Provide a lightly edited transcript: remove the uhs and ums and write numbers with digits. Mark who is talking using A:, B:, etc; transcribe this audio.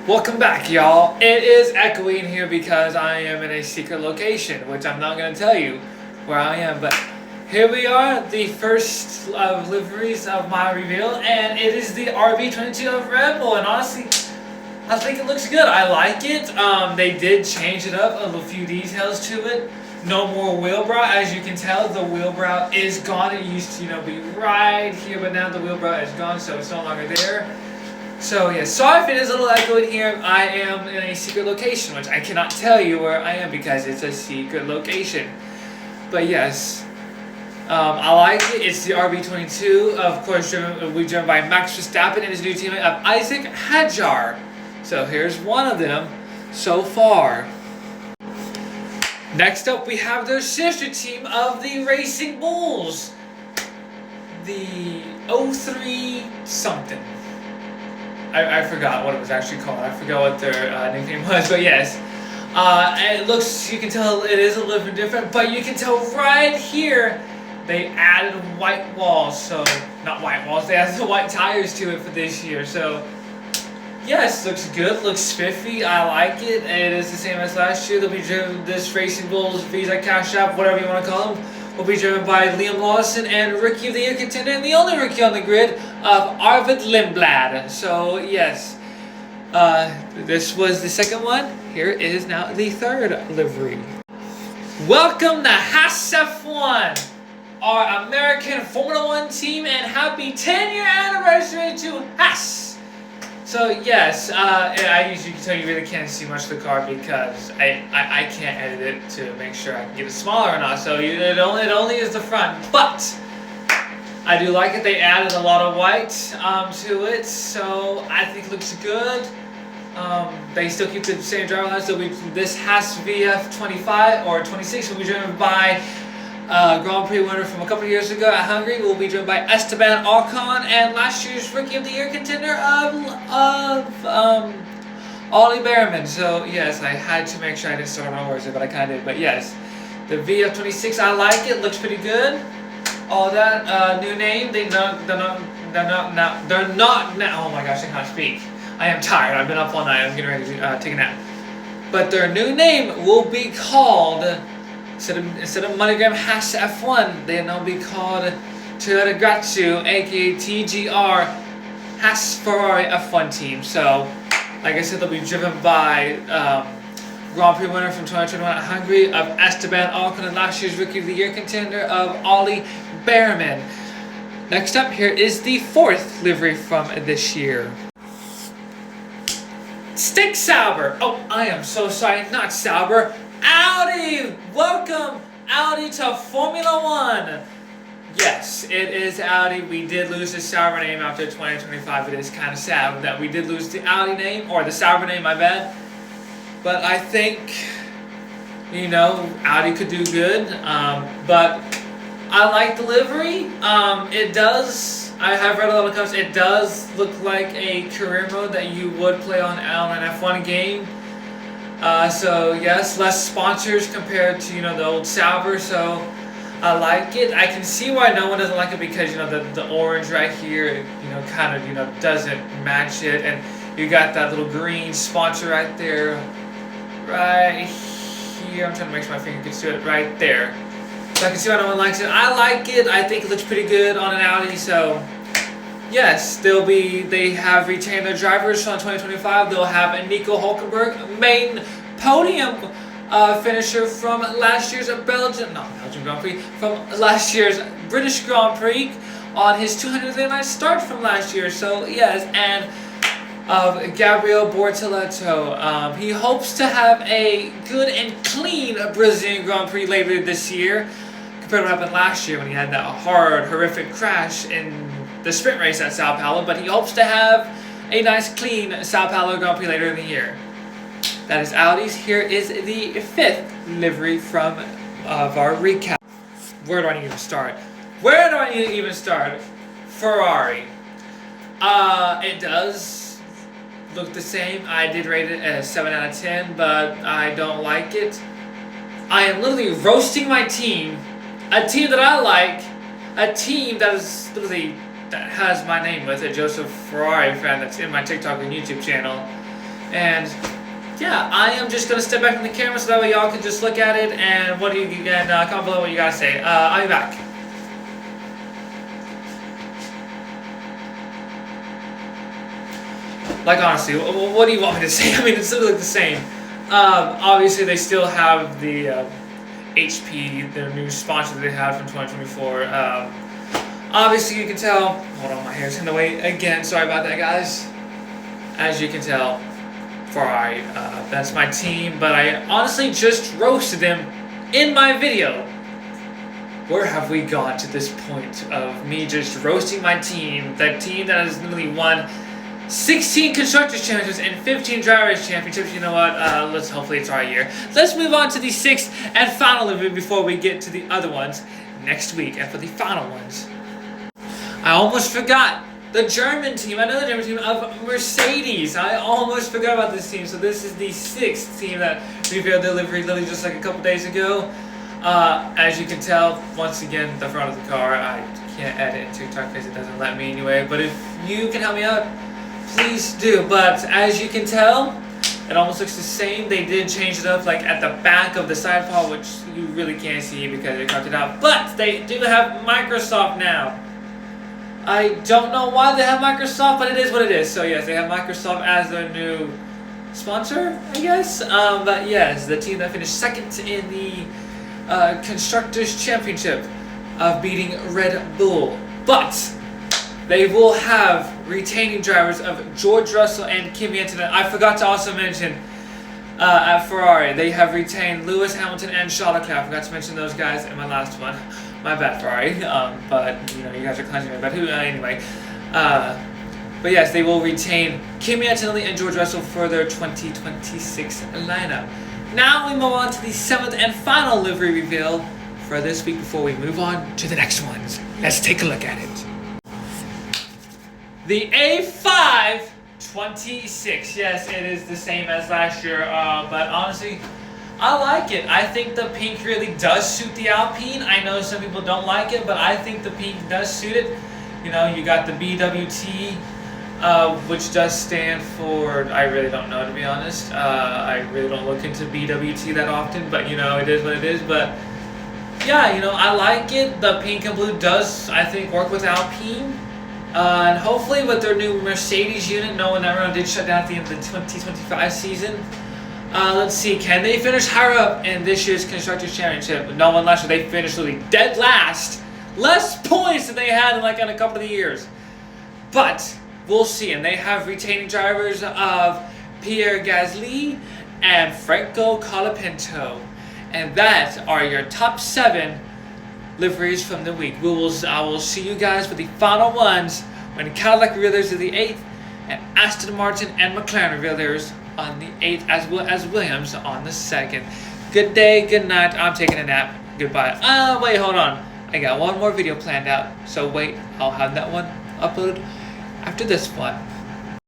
A: Welcome back, y'all. It is 𝐋𝐈𝐈 here because I am in a secret location, which I'm not going to tell you where I am, but here we are, the first liveries of my reveal, and it is the RB22 of Red Bull, and honestly, I think it looks good. I like it. They did change it up, a few details to it. No more wheel brow. As you can tell, the wheel brow is gone. It used to, be right here, but now the wheel brow is gone, so it's no longer there. So yeah, sorry if it is a little echo in here. I am in a secret location, which I cannot tell you where I am because it's a secret location. But yes, I like it. It's the RB22, of course, we driven by Max Verstappen and his new teammate of 𝐖𝐄𝐄𝐊. So here's one of them so far. Next up, we have their sister team of the Racing Bulls, the 03 something. I forgot what it was actually called. I forgot what their nickname was, but yes. It looks, you can tell it is a little bit different, but you can tell right here they added white walls. So, not white walls, they added the white tires to it for this year. So, yes, looks good, looks spiffy. I like it. It is the same as last year. They'll be driven, this Racing Bulls Visa Cash App, whatever you want to call them, will be driven by Liam Lawson and Rookie of the Year contender, and the only rookie on the grid of 𝐅𝐕𝐄𝐈𝐒. So yes, this was the second one. Here is now the third livery. Welcome to Haas F1, our American Formula One team, and happy 10-year anniversary to Haas. So yes, as you can tell, you really can't see much of the car because I can't edit it to make sure I can get it smaller or not. So it only is the front, but I do like it. They added a lot of white to it, so I think it looks good. They still keep the same driver line. So this Haas VF25 or 26 will be driven by Grand Prix winner from a couple of years ago at Hungary. Will be driven by Esteban Ocon, and last year's Rookie of the Year contender of Ollie Behrman. So yes, I had to make sure I didn't start my words there, but I kind of did. But yes, the VF26, I like it. Looks pretty good. All that new name. They're not now. Oh my gosh, I can't speak. I am tired. I've been up all night. I'm getting ready to take a nap. But their new name will be called, instead of MoneyGram Haas F1, they'll now be called Toyota Gazoo, aka TGR Haas Ferrari F1 team. So, like I said, they'll be driven by Grand Prix winner from 2021 at Hungary of Esteban Ocon, and last year's Rookie of the Year contender of Ollie Behrman. Next up, here is the fourth livery from this year. Stick Sauber. Oh, I am so sorry, not Sauber. Audi! Welcome, Audi, to Formula One. Yes, it is Audi. We did lose the Sauber name after 2025. It is kind of sad that we did lose the Audi name, or the Sauber name, my bad. But I think, Audi could do good. But I like the livery. It does, I have read a lot of comments, it does look like a career mode that you would play on an F1 game. So yes, less sponsors compared to the old Sauber, so I like it. I can see why no one doesn't like it because the orange right here kind of doesn't match it, and you got that little green sponsor right there, right here. I'm trying to make sure my finger gets to it right there. So I can see why no one likes it. I like it. I think it looks pretty good on an Audi. So yes, they have retained their drivers from 2025. They'll have Nico Hülkenberg, main podium finisher from last year's Belgian Grand Prix, from last year's British Grand Prix on his 239th start from last year. So yes, and Gabriel Bortoleto. He hopes to have a good and clean Brazilian Grand Prix later this year compared to what happened last year when he had that horrific crash in the sprint race at Sao Paulo, but he hopes to have a nice clean Sao Paulo Grand Prix later in the year. That is Audi's. Here is the fifth livery from our recap. Where do I need to start? Ferrari. It does look the same. I did rate it as 7 out of 10, but I don't like it. I am literally roasting my team, a team that I like, a team that is literally that has my name with it, Joseph Ferrari fan, that's in my TikTok and YouTube channel. And yeah, I am just gonna step back from the camera so that way y'all can just look at it and comment below what you gotta say. I'll be back. Like honestly, what do you want me to say? I mean, it's literally the same. Obviously, they still have the HP, their new sponsor that they have from 2024. Obviously, you can tell. Hold on, my hair's in the way again. Sorry about that, guys. As you can tell, Ferrari, that's my team. But I honestly just roasted them in my video. Where have we gone to this point of me just roasting my team? The team that has literally won 16 Constructors Championships and 15 Drivers Championships. You know what? Let's hopefully it's our year. Let's move on to the 6th and final livery before we get to the other ones next week. And for the final ones, I almost forgot the German team. Another German team of Mercedes. I almost forgot about this team. So this is the 6th team that revealed their livery literally just like a couple days ago. As you can tell, once again, the front of the car. I can't add it into TikTok because it doesn't let me anyway. But if you can help me out, please do. But as you can tell, it almost looks the same. They did change it up like at the back of the side pod, which you really can't see because they cut it out. But they do have Microsoft now. I don't know why they have Microsoft, but it is what it is. So yes, they have Microsoft as their new sponsor, I guess. But yes, the team that finished 2nd in the Constructors Championship of beating Red Bull. But they will have retaining drivers of George Russell and Kimi Antonelli. I forgot to also mention at Ferrari, they have retained Lewis Hamilton and Charles Leclerc. I forgot to mention those guys in my last one. My bad, Ferrari. But you know, you guys are cleansing me. But anyway. But yes, they will retain Kimi Antonelli and George Russell for their 2026 lineup. Now we move on to the 7th and final livery reveal for this week before we move on to the next ones. Let's take a look at it. The A5 26. Yes, it is the same as last year, but honestly, I like it. I think the pink really does suit the Alpine. I know some people don't like it, but I think the pink does suit it. You know, you got the BWT, which does stand for, I really don't know, to be honest. I really don't look into BWT that often, but you know, it is what it is. But yeah, you know, I like it. The pink and blue does, I think, work with Alpine. And hopefully with their new Mercedes unit, knowing that Renault did shut down at the end of the 2025 season, let's see, can they finish higher up in this year's Constructors Championship? No one last year, they finished really dead last. Less points than they had in a couple of years. But we'll see, and they have retaining drivers of Pierre Gasly and Franco Colapinto. And that are your top 7 liveries from the week. I will see you guys for the final ones when Cadillac reveal theirs to the 8th, and Aston Martin and McLaren reveal theirs on the 8th, as well as Williams on the 2nd. Good day, good night. I'm taking a nap. Goodbye. Wait, hold on. I got one more video planned out. So wait, I'll have that one uploaded after this one.